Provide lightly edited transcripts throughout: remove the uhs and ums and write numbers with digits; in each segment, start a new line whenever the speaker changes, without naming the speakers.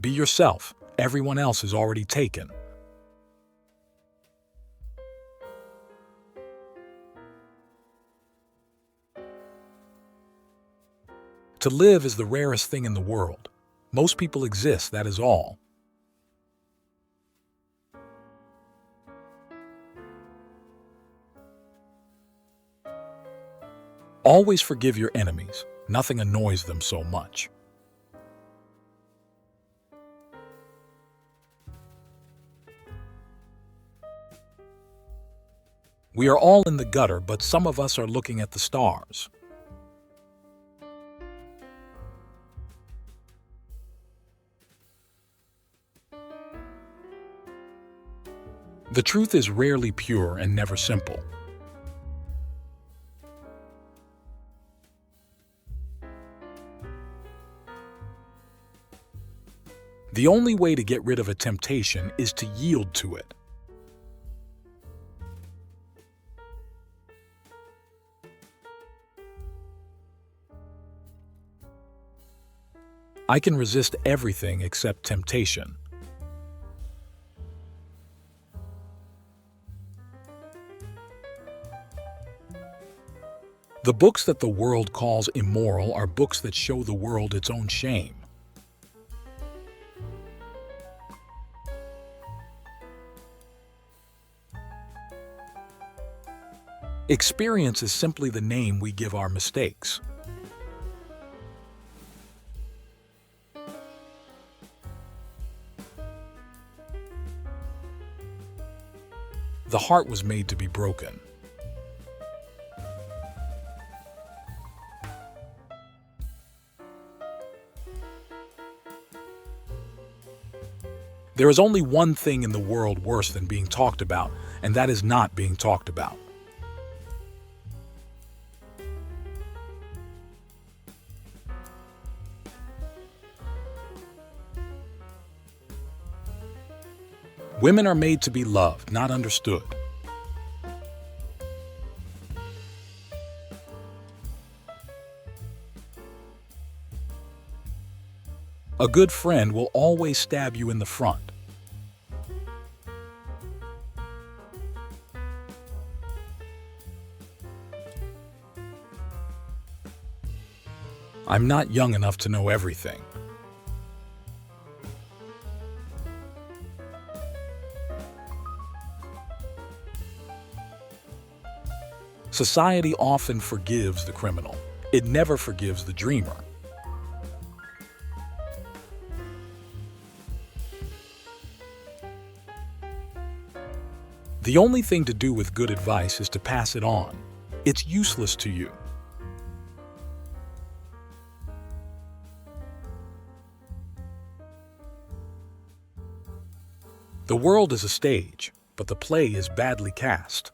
Be yourself. Everyone else is already taken. To live is the rarest thing in the world. Most people exist, that is all. Always forgive your enemies. Nothing annoys them so much. We are all in the gutter, but some of us are looking at the stars. The truth is rarely pure and never simple. The only way to get rid of a temptation is to yield to it. I can resist everything except temptation. The books that the world calls immoral are books that show the world its own shame. Experience is simply the name we give our mistakes. The heart was made to be broken. There is only one thing in the world worse than being talked about, and that is not being talked about. Women are made to be loved, not understood. A good friend will always stab you in the front. I'm not young enough to know everything. Society often forgives the criminal. It never forgives the dreamer. The only thing to do with good advice is to pass it on. It's useless to you. The world is a stage, but the play is badly cast.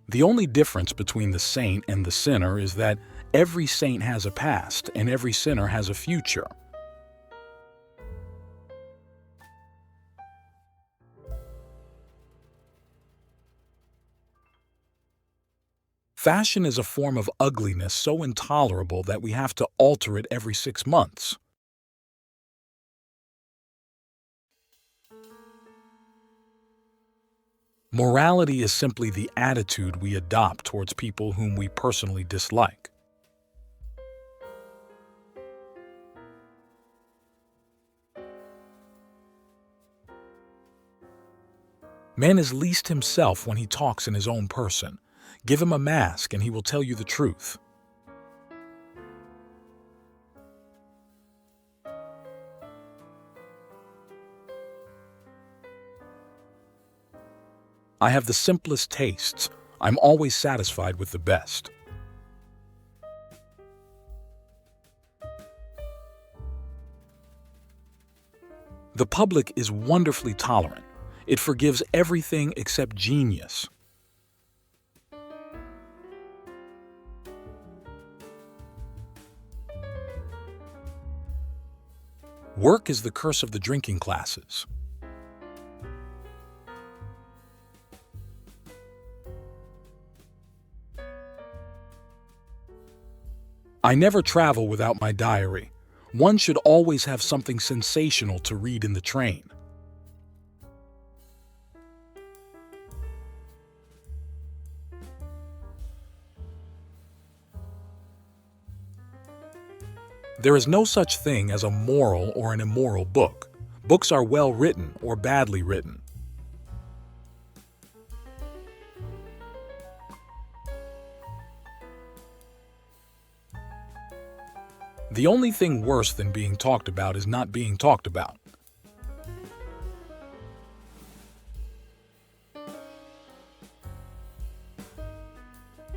The only difference between the saint and the sinner is that every saint has a past and every sinner has a future. Fashion is a form of ugliness so intolerable that we have to alter it every 6 months. Morality is simply the attitude we adopt towards people whom we personally dislike. Man is least himself when he talks in his own person. Give him a mask and he will tell you the truth. I have the simplest tastes. I'm always satisfied with the best. The public is wonderfully tolerant. It forgives everything except genius. Work is the curse of the drinking classes. I never travel without my diary. One should always have something sensational to read in the train. There is no such thing as a moral or an immoral book. Books are well written or badly written. The only thing worse than being talked about is not being talked about.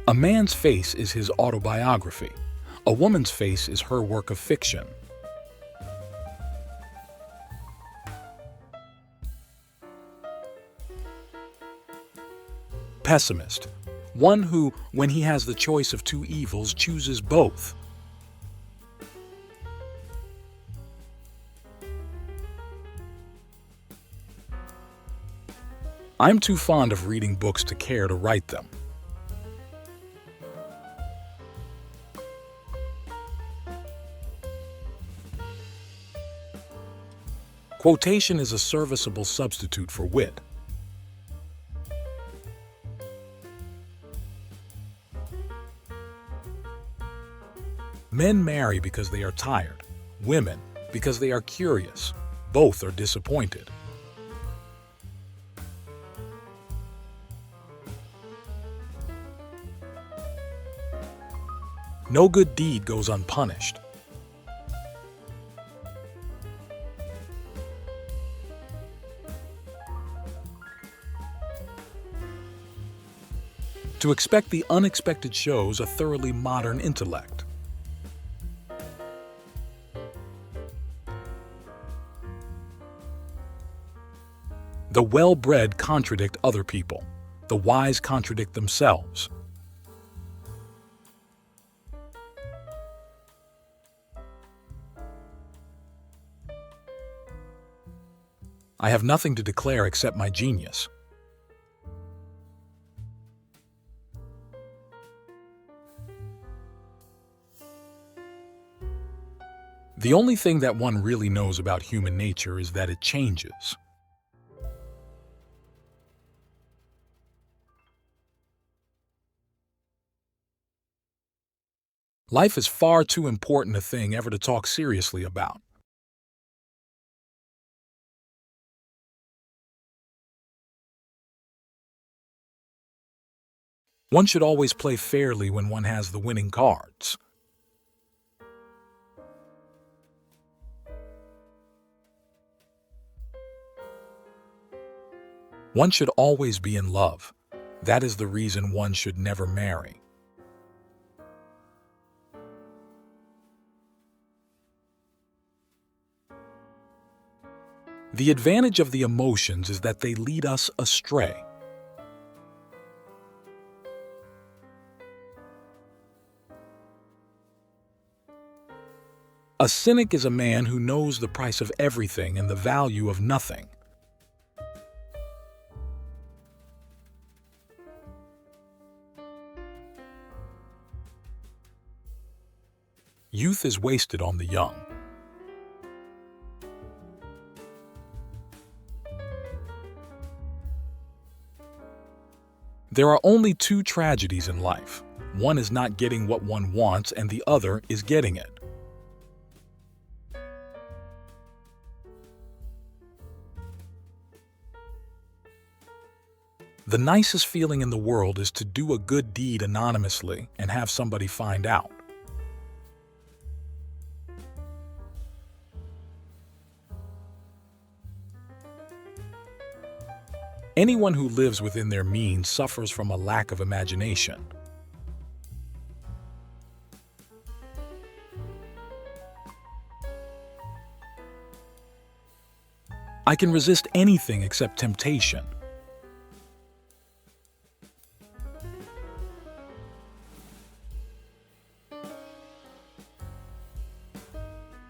A man's face is his autobiography. A woman's face is her work of fiction. Pessimist. One who, when he has the choice of two evils, chooses both. I'm too fond of reading books to care to write them. Quotation is a serviceable substitute for wit. Men marry because they are tired, women because they are curious. Both are disappointed. No good deed goes unpunished. To expect the unexpected shows a thoroughly modern intellect. The well-bred contradict other people. The wise contradict themselves. I have nothing to declare except my genius. The only thing that one really knows about human nature is that it changes. Life is far too important a thing ever to talk seriously about. One should always play fairly when one has the winning cards. One should always be in love. That is the reason one should never marry. The advantage of the emotions is that they lead us astray. A cynic is a man who knows the price of everything and the value of nothing. Youth is wasted on the young. There are only two tragedies in life. One is not getting what one wants, and the other is getting it. The nicest feeling in the world is to do a good deed anonymously and have somebody find out. Anyone who lives within their means suffers from a lack of imagination. I can resist anything except temptation.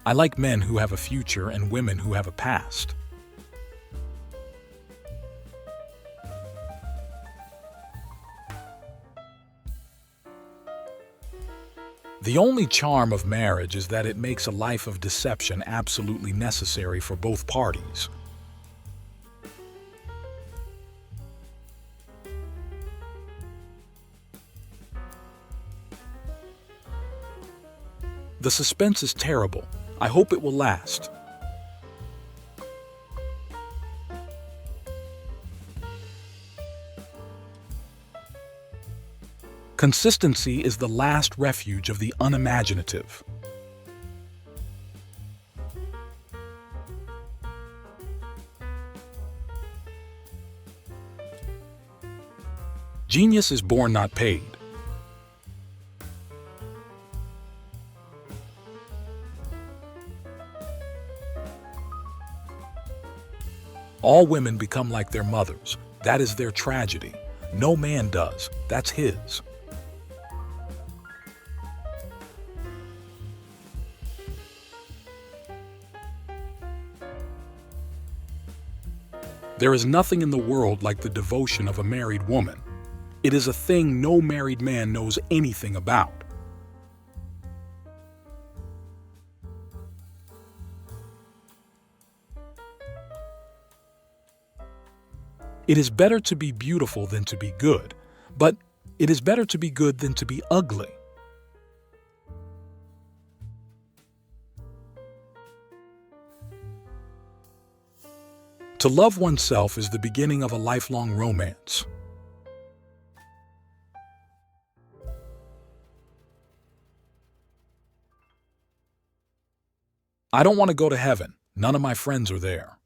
I like men who have a future and women who have a past. The only charm of marriage is that it makes a life of deception absolutely necessary for both parties. The suspense is terrible. I hope it will last. Consistency is the last refuge of the unimaginative. Genius is born, not paid. All women become like their mothers. That is their tragedy. No man does. That's his. There is nothing in the world like the devotion of a married woman. It is a thing no married man knows anything about. It is better to be beautiful than to be good, but it is better to be good than to be ugly. To love oneself is the beginning of a lifelong romance. I don't want to go to heaven. None of my friends are there.